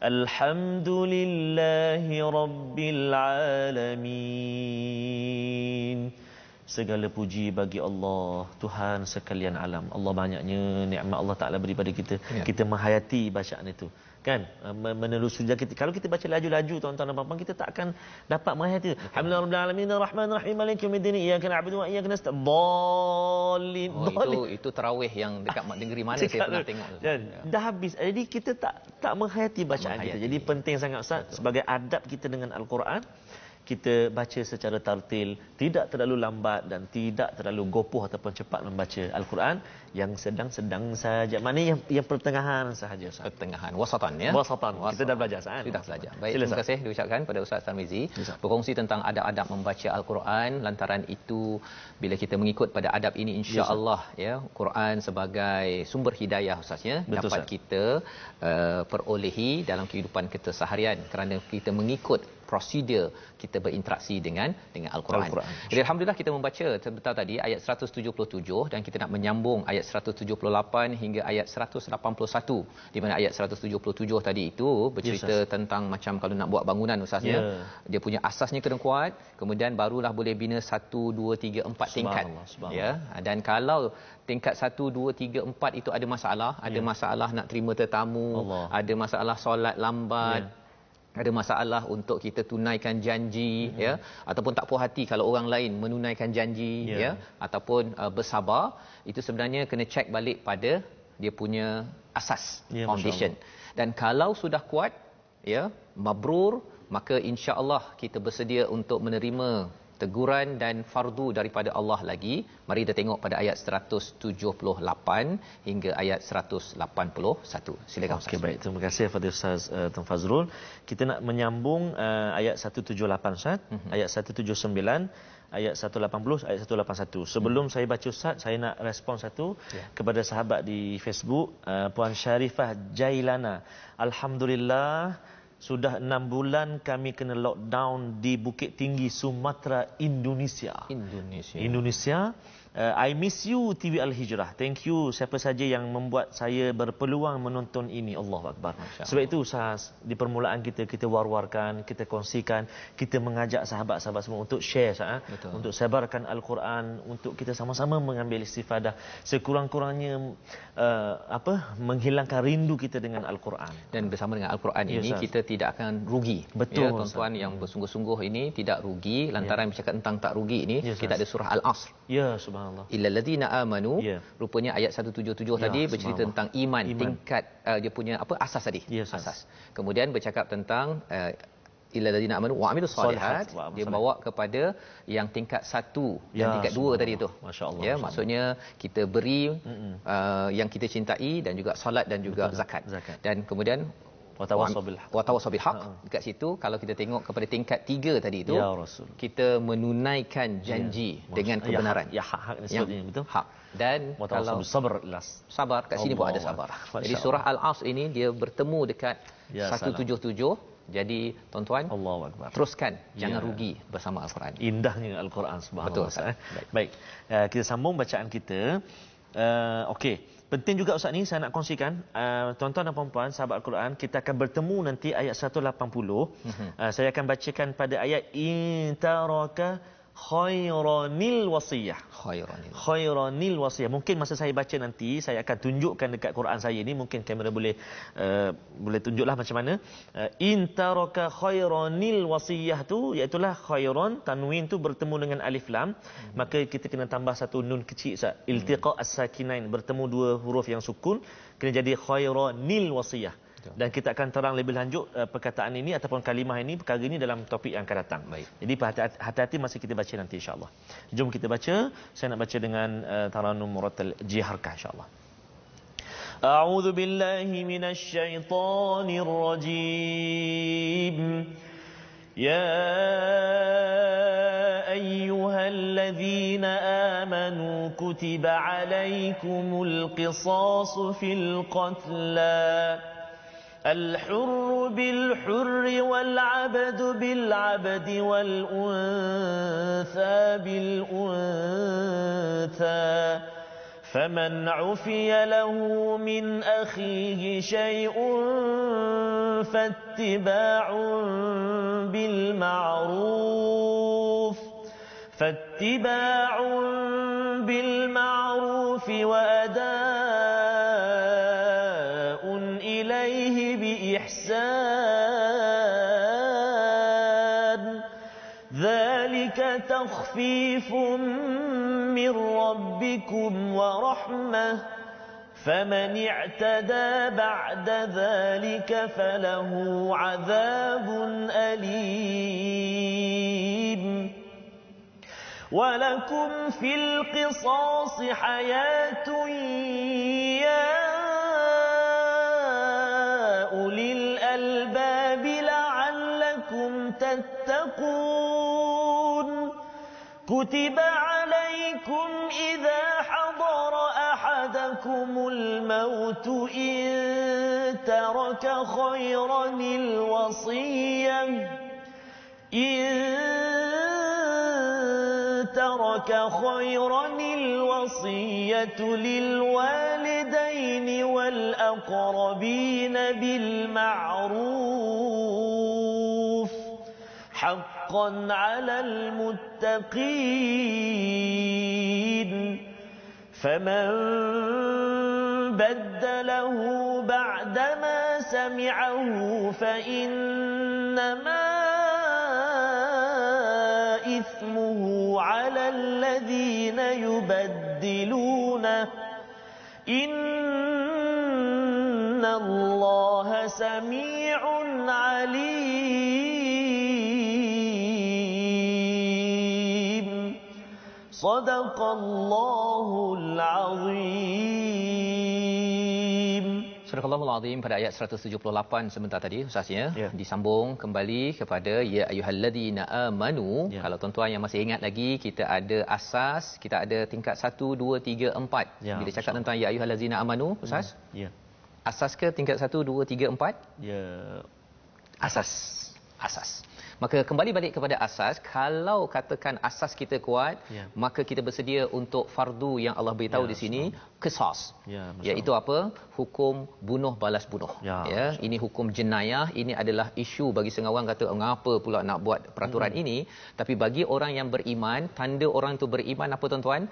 Alhamdulillahi Rabbil Alamin. Segala puji bagi Allah, Tuhan sekalian alam. Allah banyaknya nikmat Allah Ta'ala beri pada kita. Kita menghayati bacaan itu. Kan? Menelusuri kita. Kalau kita baca laju-laju, tuan-tuan dan puan-puan, kita tak akan dapat menghayati. Alhamdulillah Rabbil Alamin Ar-Rahmanir Rahim Maliki Yaumiddin Iyyaka na'budu wa iyyaka nasta'in. Dhalin. Itu tarawih yang dekat negeri mana saya pernah tengok. Dah habis. Jadi kita tak menghayati bacaan kita. Jadi penting sangat Ustaz, sebagai adab kita dengan Al-Quran, kita baca secara tartil, tidak terlalu lambat dan tidak terlalu gopoh ataupun cepat membaca Al-Quran, yang sedang-sedang saja. Maknanya yang pertengahan sahaja Ustaz. Pertengahan, wasatan ya. Wasatan. Kita dah belajar Ustaz. Sudah belajar. Baik, terima kasih diucapkan pada Ustaz Tarmizi berkongsi tentang adab-adab membaca Al-Quran. Lantaran itu, bila kita mengikut pada adab ini, insya-Allah ya, Quran sebagai sumber hidayah Ustaz ya, dapat kita perolehi dalam kehidupan kita seharian kerana kita mengikut prosedur kita berinteraksi dengan Al-Quran. Jadi alhamdulillah kita membaca sebentar tadi ayat 177 dan kita nak menyambung ayat 178 hingga ayat 181, di mana ayat 177 tadi itu bercerita tentang macam kalau nak buat bangunan Ustaz ya. Dia punya asasnya kena kuat, kemudian barulah boleh bina 1 2 3 4 tingkat. Ya. Dan kalau tingkat 1 2 3 4 itu ada masalah, ada masalah nak terima tetamu, ada masalah solat lambat, ada masalah untuk kita tunaikan janji ya, ataupun tak puas hati kalau orang lain menunaikan janji ya, ataupun bersabar, itu sebenarnya kena check balik pada dia punya asas, foundation. Dan kalau sudah kuat ya, mabrur, maka insya-Allah kita bersedia untuk menerima teguran dan fardu daripada Allah lagi. Mari kita tengok pada ayat 178 hingga ayat 181. Silakan Ustaz. Okey, baik. Terima kasih kepada Ustaz Tun Fazrul. Kita nak menyambung ayat 178 Ustaz, ayat 179, ayat 180, ayat 181. Sebelum saya baca Ustaz, saya nak respon satu kepada sahabat di Facebook, Puan Syarifah Jailana. Alhamdulillah, sudah 6 bulan kami kena lockdown di Bukit Tinggi, Sumatera, Indonesia. I miss you TV Al-Hijrah. Thank you siapa saja yang membuat saya berpeluang menonton ini. Allahu Akbar. Sebab itu Ustaz, di permulaan kita war-warkan, kita kongsikan, kita mengajak sahabat-sahabat semua untuk share Ustaz, untuk sebarkan Al-Quran, untuk kita sama-sama mengambil istifadah. Sekurang-kurangnya menghilangkan rindu kita dengan Al-Quran. Dan bersama dengan Al-Quran ini kita tidak akan rugi. Betul, ya, tuan-tuan yang bersungguh-sungguh ini tidak rugi. Lantaran bercakap tentang tak rugi ini, kita ada surah Al-Asr. Ya, subhanallah. Illal ladzina amanu. Rupanya ayat 177 tadi bercerita tentang iman. Tingkat dia punya asas tadi. Asas. Kemudian bercakap tentang illal ladzina amanu wa amilus solihat. Dia bawa kepada yang tingkat 1 dan tingkat 2 tadi tu. Masya-Allah. Ya, maksudnya kita beri yang kita cintai, dan juga solat dan juga zakat. Dan kemudian watawassaw bil haq. Dekat situ kalau kita tengok kepada tingkat 3 tadi itu, kita menunaikan janji dengan kebenaran. Hak disebutnya betul. Hak. Dan kalau sabar kat sini pun ada sabar. Jadi surah Al-Asr ini dia bertemu dekat 177. Jadi tuan-tuan, Allahu Akbar, teruskan, jangan rugi bersama Al-Quran. Indahnya Al-Quran, subhanallah. Betul. Baik, kita sambung bacaan kita. Okey, Penting juga Ustaz ni saya nak kongsikan, tuan-tuan dan puan-puan sahabat Al-Quran, kita akan bertemu nanti ayat 180. Saya akan bacakan pada ayat intaraka khairanil wasiyah. Khairanil wasiyah. Mungkin masa saya baca nanti saya akan tunjukkan dekat Quran saya ni, mungkin kamera boleh tunjuklah macam mana. Intaraka khairanil wasiyah tu iaitu khairan, tanwin tu bertemu dengan alif lam, maka kita kena tambah satu nun kecil Ustaz. Iltiqa as-sakinain, bertemu dua huruf yang sukun, kena jadi khairanil wasiyah. Dan kita akan terang lebih lanjut perkataan ini ataupun kalimah ini, perkara ini dalam topik yang akan datang. Baik. Jadi hati-hati masa kita baca nanti insya-Allah. Jom kita baca. Saya nak baca dengan taranum murattal jiharkah insya-Allah. A'udzu billahi minasy syaithanir rajim. Ya ayyuhalladzina amanu kutiba 'alaikumul qisasu fil qatla الحر بالحر والعبد بالعبد والأنثى بالأنثى فمن عفي له من أخيه شيء فاتباع بالمعروف وأداء إليه بإحسان ذلك تخفيف من ربكم ورحمة فمن اعتدى بعد ذلك فله عذاب أليم ولكم في القصاص حياة يا أولي الألباب لعلكم تتقون كتب عليكم إذا حضر أحدكم الموت إن ترك خيرا الوصية للوالدين والأقربين بالمعروف حقا على المتقين فمن بدله بعدما سمعه فإنما إثمه على الذين يبدلونه إن الله سميع عليم صدق الله العظيم. Surah Al-Allahul Azim pada ayat 178 sebentar tadi Ustaz ya, disambung kembali kepada ya ayyuhalladzina amanu. Kalau tuan-tuan yang masih ingat lagi, kita ada asas, kita ada tingkat 1 2 3 4. Bila cakap tentang ya ayyuhalladzina amanu Ustaz, asas ke tingkat 1 2 3 4? Asas. Maka kembali balik kepada asas. Kalau katakan asas kita kuat, maka kita bersedia untuk fardu yang Allah beritahu di sini, qisas. Iaitu apa? Hukum bunuh balas bunuh. Ini hukum jenayah. Ini adalah isu bagi setengah orang kata mengapa pula nak buat peraturan ini. Tapi bagi orang yang beriman, tanda orang itu beriman apa tuan-tuan?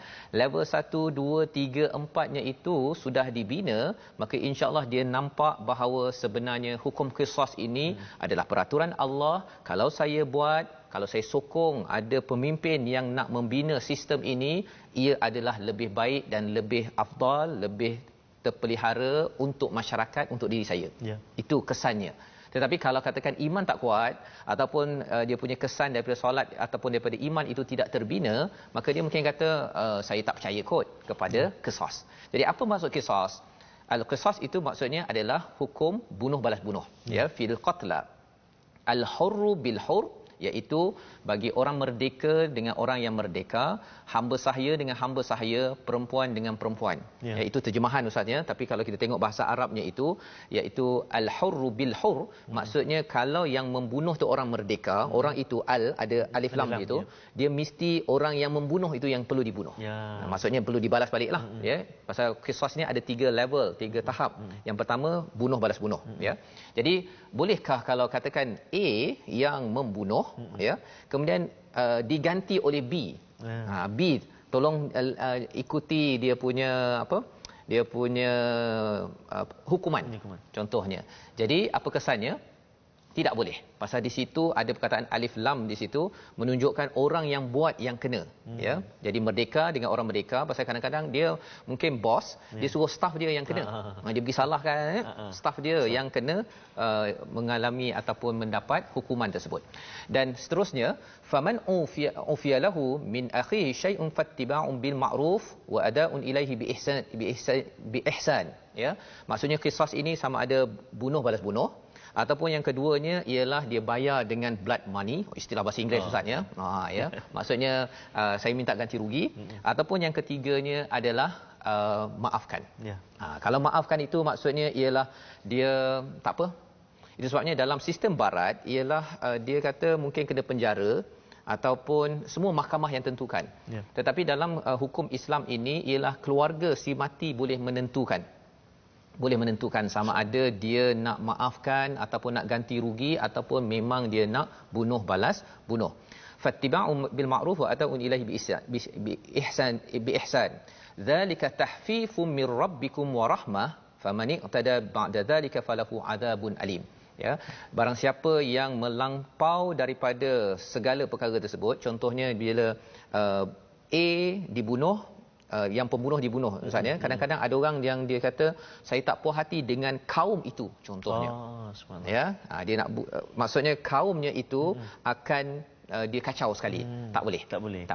Level 1 2 3 4-nya itu sudah dibina, maka insya-Allah dia nampak bahawa sebenarnya hukum qisas ini adalah peraturan Allah. Kalau saya buat, kalau saya sokong ada pemimpin yang nak membina sistem ini, ia adalah lebih baik dan lebih afdal, lebih terpelihara untuk masyarakat, untuk diri saya. Itu kesannya. Tetapi kalau katakan iman tak kuat ataupun dia punya kesan daripada solat ataupun daripada iman itu tidak terbina, maka dia mungkin kata saya tak percaya kot kepada qisas. Jadi apa maksud qisas? Al-qisas itu maksudnya adalah hukum bunuh balas bunuh. Fil qatla al-hurru bil hurr iaitu bagi orang merdeka dengan orang yang merdeka, hamba sahaya dengan hamba sahaya, perempuan dengan perempuan. Iaitu terjemahan Ustaz ya, tapi kalau kita tengok bahasa Arabnya itu iaitu al-hurru bil hurr, maksudnya kalau yang membunuh tu orang merdeka, orang itu ada alif lam itu, dia mesti orang yang membunuh itu yang perlu dibunuh. Maksudnya perlu dibalas baliklah ya. Pasal qisas ni ada 3 level, 3 tahap. Yang pertama bunuh balas bunuh ya. Jadi bolehkah kalau katakan A yang membunuh ya, kemudian diganti oleh B. B tolong ikuti dia punya apa? Dia punya hukuman. Contohnya. Jadi apa kesannya? Tidak boleh. Pasal di situ ada perkataan alif lam di situ menunjukkan orang yang buat yang kena. Ya. Jadi merdeka dengan orang merdeka, pasal kadang-kadang dia mungkin bos, dia suruh staf dia yang kena. Dia pergi salahkan staf dia yang kena mengalami ataupun mendapat hukuman tersebut. Dan seterusnya, faman ufiya lahu min akhihi syai'un fattiba'un bil ma'ruf wa ada'un ilaihi bi ihsan. Ya. Maksudnya kisas ini sama ada bunuh balas bunuh, ataupun yang keduanya ialah dia bayar dengan blood money, istilah bahasa Inggeris Ustaz ya. Ya. Maksudnya saya minta ganti rugi, ataupun yang ketiganya adalah maafkan. Kalau maafkan itu maksudnya ialah dia tak apa. Itu sebabnya dalam sistem barat ialah dia kata mungkin kena penjara ataupun semua mahkamah yang tentukan. Tetapi dalam hukum Islam ini ialah keluarga si mati boleh menentukan sama ada dia nak maafkan ataupun nak ganti rugi ataupun memang dia nak bunuh balas bunuh. Fattiba'u bil ma'ruf wa ata'un ilaihi bi ihsan. Dzalika tahfifun min rabbikum wa rahmah faman iqtada ba'da dzalika falahu adzabun alim. Ya, barang siapa yang melampau daripada segala perkara tersebut, contohnya bila A dibunuh, yang pembunuh dibunuh Ustaz ya. Kadang-kadang ada orang yang dia kata saya tak puas hati dengan kaum itu contohnya. Ya, dia nak maksudnya kaumnya itu akan dia kacau sekali. Tak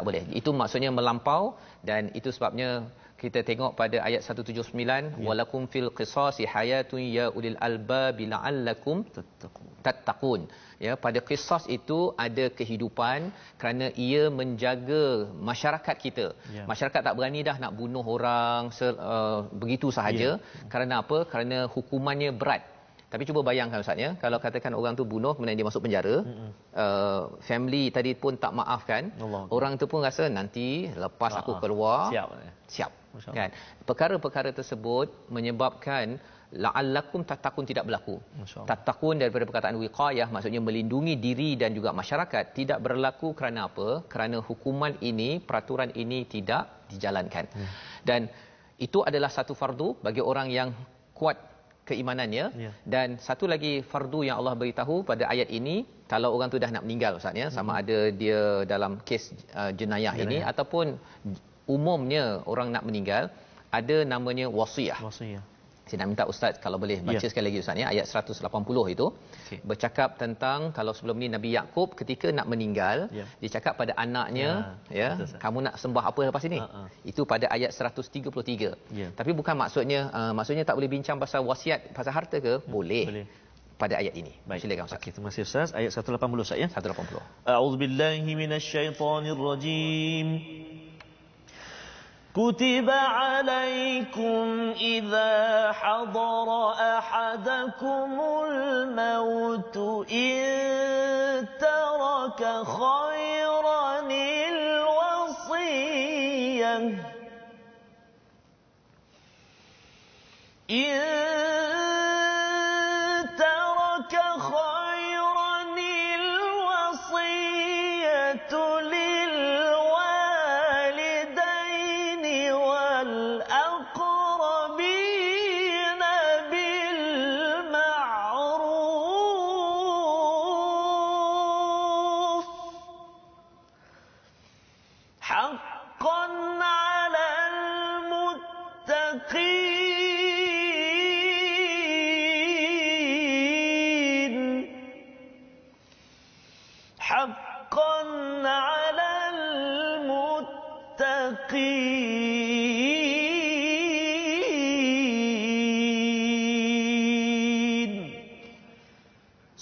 boleh. Itu maksudnya melampau, dan itu sebabnya kita tengok pada ayat 179 walakum fil qisasi hayatun ya ulil albab la'allakum tattaqun. Ya, pada qisas itu ada kehidupan kerana ia menjaga masyarakat kita. Masyarakat tak berani dah nak bunuh orang begitu sahaja. Kerana apa? Kerana hukumannya berat. Tapi cuba bayangkan Ustaz ya, kalau katakan orang tu bunuh kemudian dia masuk penjara, family tadi pun tak maafkan, orang tu pun rasa nanti lepas aku keluar siap. Kan? Perkara-perkara tersebut menyebabkan la'allakum tattaqun tidak berlaku. Tattaqun daripada perkataan wiqayah, maksudnya melindungi diri dan juga masyarakat, tidak berlaku kerana apa? Kerana hukuman ini, peraturan ini tidak dijalankan. Dan itu adalah satu fardu bagi orang yang kuat keimanannya. Dan satu lagi fardu yang Allah beritahu pada ayat ini, kalau orang tu dah nak meninggal Ustaz ya, sama ada dia dalam kes jenayah ini ataupun umumnya orang nak meninggal, ada namanya wasiyah. Saya nak minta Ustaz kalau boleh baca sekali lagi Ustaz ya, ayat 180 itu bercakap tentang kalau sebelum ni Nabi Yaqub ketika nak meninggal, dia cakap pada anaknya kamu nak sembah apa lepas ini? Itu pada ayat 133. Tapi bukan maksudnya tak boleh bincang pasal wasiat pasal harta ke? Boleh. Pada ayat ini. Silakan Ustaz. Terima kasih Ustaz. Ayat 180 Ustaz ya. 180. A'udzubillahi minasyaitonirrajim. كتب عليكم إذا حضر أحدكم الموت إن ترك خيرا الوصية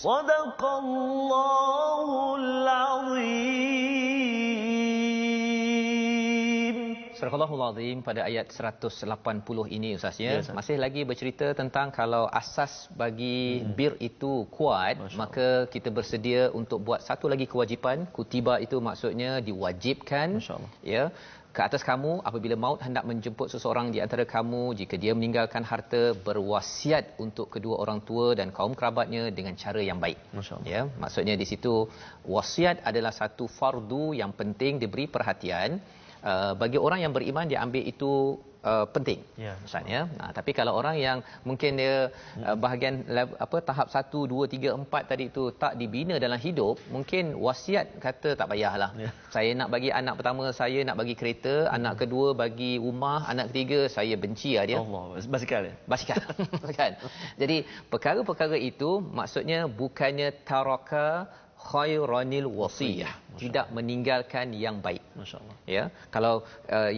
صدق الله العظيم. Surah Al-Azim pada ayat 180 ini Ustaz ya, Ya, Ustaz. masih lagi bercerita tentang kalau asas bagi bir itu kuat, maka kita bersedia untuk buat satu lagi kewajipan. Kutiba itu maksudnya diwajibkan, Masya-Allah. ya, ke atas kamu apabila maut hendak menjemput seseorang di antara kamu, jika dia meninggalkan harta, berwasiat untuk kedua orang tua dan kaum kerabatnya dengan cara yang baik. Masya-Allah. Ya, maksudnya di situ wasiat adalah satu fardu yang penting diberi perhatian. Bagi orang yang beriman dia ambil itu penting. Ya. Ustaz ya. Tapi kalau orang yang mungkin dia bahagian tahap 1 2 3 4 tadi itu tak dibina dalam hidup, mungkin wasiat kata tak payahlah. Ya. Saya nak bagi anak pertama saya nak bagi kereta, anak kedua bagi rumah, anak ketiga saya benci dia. Allah, basikal ya. Basikal. Kan? Jadi perkara-perkara itu maksudnya bukannya taraka khairanil wasiyah, tidak meninggalkan yang baik. Masya-Allah. Ya, kalau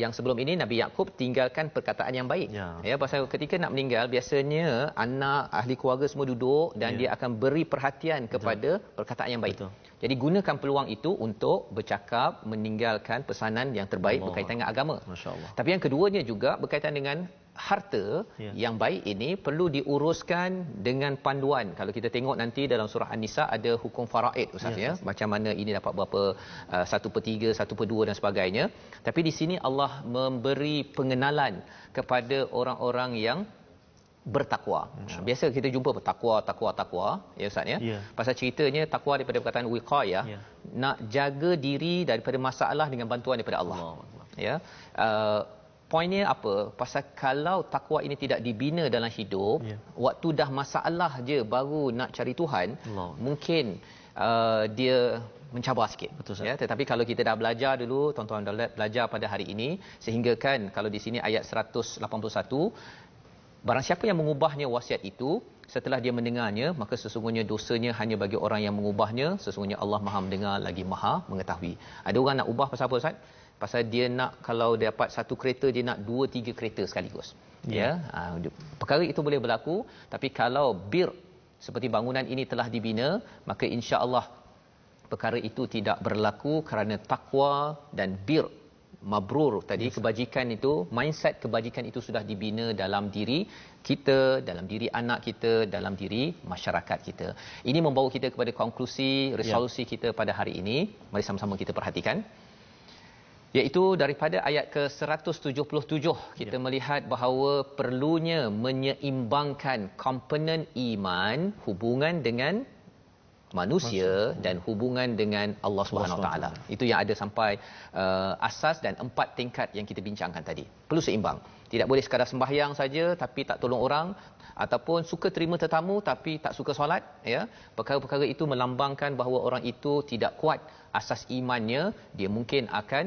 yang sebelum ini Nabi Yakub tinggalkan perkataan yang baik. Ya. Ya, pasal ketika nak meninggal biasanya anak ahli keluarga semua duduk dan dia akan beri perhatian kepada perkataan yang baik. Betul. Jadi gunakan peluang itu untuk bercakap, meninggalkan pesanan yang terbaik Allah. berkaitan dengan agama. Masya-Allah. Tapi yang keduanya juga berkaitan dengan harta yang baik ini perlu diuruskan dengan panduan. Kalau kita tengok nanti dalam surah An-Nisa ada hukum faraid Ustaz ya, macam mana ini dapat berapa 1/3, 1/2 dan sebagainya. Tapi di sini Allah memberi pengenalan kepada orang-orang yang bertakwa. Biasa kita jumpa takwa ya Ustaz ya. Ya. Pasal ceritanya takwa daripada perkataan wiqayah, Ya. nak jaga diri daripada masalah dengan bantuan daripada Allah. Ya. Poinnya apa? Pasal kalau takwa ini tidak dibina dalam hidup, waktu dah masalah je baru nak cari Tuhan, Allah. mungkin dia mencabar sikit. Betul, Ustaz. Ya, tetapi kalau kita dah belajar dulu, tuan-tuan dah belajar pada hari ini, sehingga kan kalau di sini ayat 181, barang siapa yang mengubahnya wasiat itu setelah dia mendengarnya, maka sesungguhnya dosanya hanya bagi orang yang mengubahnya, sesungguhnya Allah Maha mendengar lagi Maha mengetahui. Ada orang nak ubah pasal apa Ustaz? Pasal dia nak, kalau dia dapat satu kereta dia nak 2-3 kereta sekaligus. Ya, perkara itu boleh berlaku, tapi kalau bir seperti bangunan ini telah dibina, maka insya-Allah perkara itu tidak berlaku kerana takwa dan bir mabrur tadi, kebajikan itu, mindset kebajikan itu sudah dibina dalam diri kita, dalam diri anak kita, dalam diri masyarakat kita. Ini membawa kita kepada konklusi resolusi kita pada hari ini. Mari sama-sama kita perhatikan. Iaitu daripada ayat ke-177 kita melihat bahawa perlunya menyeimbangkan komponen iman, hubungan dengan manusia dan hubungan dengan Allah Subhanahu Wa Taala. Itu yang ada sampai asas dan 4 tingkat yang kita bincangkan tadi. Perlu seimbang. Tidak boleh sekadar sembahyang saja tapi tak tolong orang, ataupun suka terima tetamu tapi tak suka solat, ya. Perkara-perkara itu melambangkan bahawa orang itu tidak kuat asas imannya, dia mungkin akan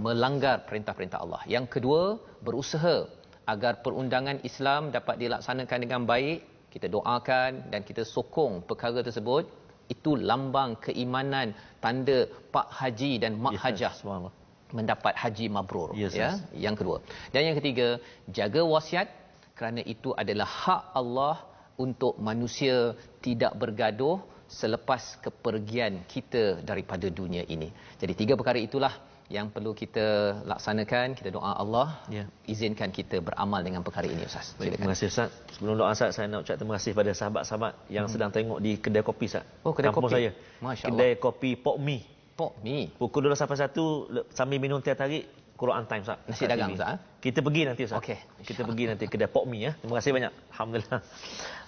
melanggar perintah-perintah Allah. Yang kedua, berusaha agar perundangan Islam dapat dilaksanakan dengan baik. Kita doakan dan kita sokong perkara tersebut. Itu lambang keimanan, tanda Pak Haji dan Mak Hajah mendapat haji mabrur. Ya, yang kedua. Dan yang ketiga, jaga wasiat, kerana itu adalah hak Allah untuk manusia tidak bergaduh selepas kepergian kita daripada dunia ini. Jadi 3 perkara itulah yang perlu kita laksanakan. Kita doa Allah izinkan kita beramal dengan perkara ini Ustaz. Baik, terima kasih Ustaz. Sebelum doa Ustaz, saya nak ucap terima kasih pada sahabat-sahabat yang sedang tengok di kedai kopi Ustaz. Oh, kedai kampung kopi. Saya. Masya-Allah. Kedai kopi Pok Mi. Pok Mi. Pukul 12 sampai 1 sambil minum teh tarik Quran time Ustaz. Nasi dagang Ustaz. Kita pergi nanti Ustaz. Okey. Kita pergi nanti kedai Pok Mi ya. Terima kasih banyak. Alhamdulillah.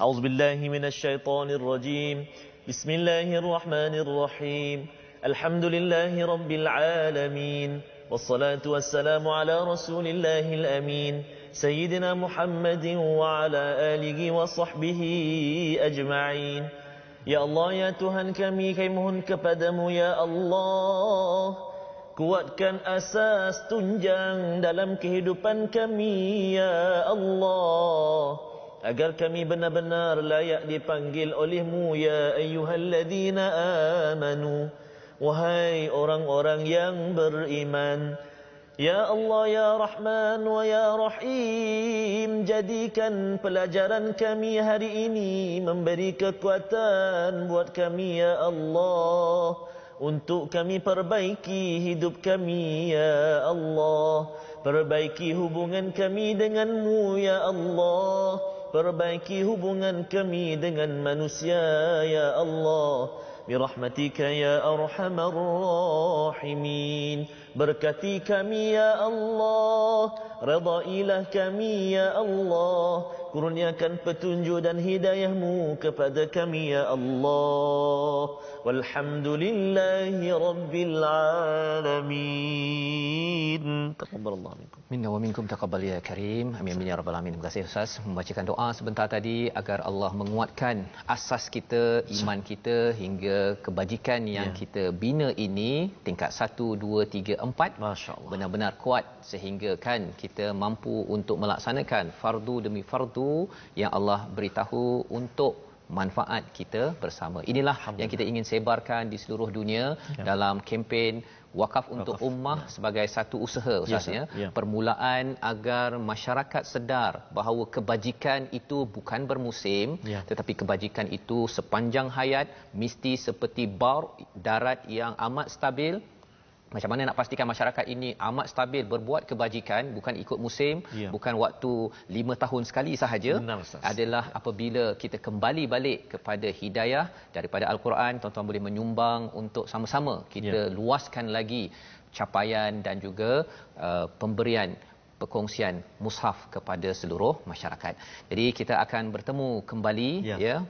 Auzubillahi minasyaitonirrajim. Bismillahirrahmanirrahim. Alhamdulillahi rabbil alamin. والصلاة والسلام على رسول الله الأمين سيدنا محمد وعلى آله وصحبه أجمعين. Ya Allah, ya Tuhan kami mohon kepadamu ya Allah, kuatkan asas tunjang dalam kehidupan kami ya Allah, agar kami benar-benar layak dipanggil olehmu ya ayyuhalladzina amanu. Wahai orang-orang yang beriman, ya Allah, ya Rahman wa ya Rahim, jadikan pelajaran kami hari ini memberi kekuatan buat kami ya Allah, untuk kami perbaiki hidup kami ya Allah. Perbaiki hubungan kami denganmu ya Allah. Perbaiki hubungan kami dengan manusia ya Allah. Birahmatika ya arhamar rahimin. Berkati kami ya Allah. Redailah kami ya Allah. Kurniakan petunjuk dan hidayahmu kepada kami ya Allah. Walhamdulillahi rabbil alamin. Taqabbalallahu minkum. Minna wa minkum taqabbal ya karim. Amin amin ya rabbal alamin. Terima kasih Ustaz membacakan doa sebentar tadi agar Allah menguatkan asas kita, iman kita hingga kebajikan yang kita bina ini tingkat 1 2 3 4 Masya-Allah. benar-benar kuat sehingga kan kita mampu untuk melaksanakan fardu demi fardu yang Allah beritahu untuk manfaat kita bersama. Inilah yang kita ingin sebarkan di seluruh dunia dalam kempen Wakaf untuk Ummah sebagai satu usaha Ustaz ya. Permulaan agar masyarakat sedar bahawa kebajikan itu bukan bermusim tetapi kebajikan itu sepanjang hayat, mesti seperti bar darat yang amat stabil. Macam mana nak pastikan masyarakat ini amat stabil berbuat kebajikan, bukan ikut musim, bukan waktu 5 tahun sekali sahaja. Adalah apabila kita kembali balik kepada hidayah daripada Al-Quran. Tuan-tuan boleh menyumbang untuk sama-sama kita luaskan lagi capaian dan juga pemberian perkongsian mushaf kepada seluruh masyarakat. Jadi kita akan bertemu kembali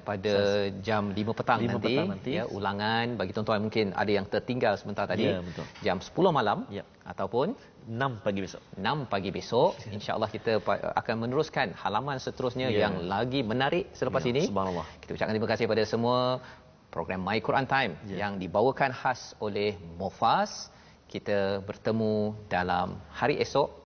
pada jam 5 petang nanti. Ulangan bagi tuan-tuan mungkin ada yang tertinggal sebentar tadi. Jam 10 malam ataupun 6 pagi besok. 6 pagi besok. Insya-Allah kita akan meneruskan halaman seterusnya yang lagi menarik selepas ini. Subhanallah. Kita ucapkan terima kasih kepada semua program My Quran Time yang dibawakan khas oleh Mufas. Kita bertemu dalam hari esok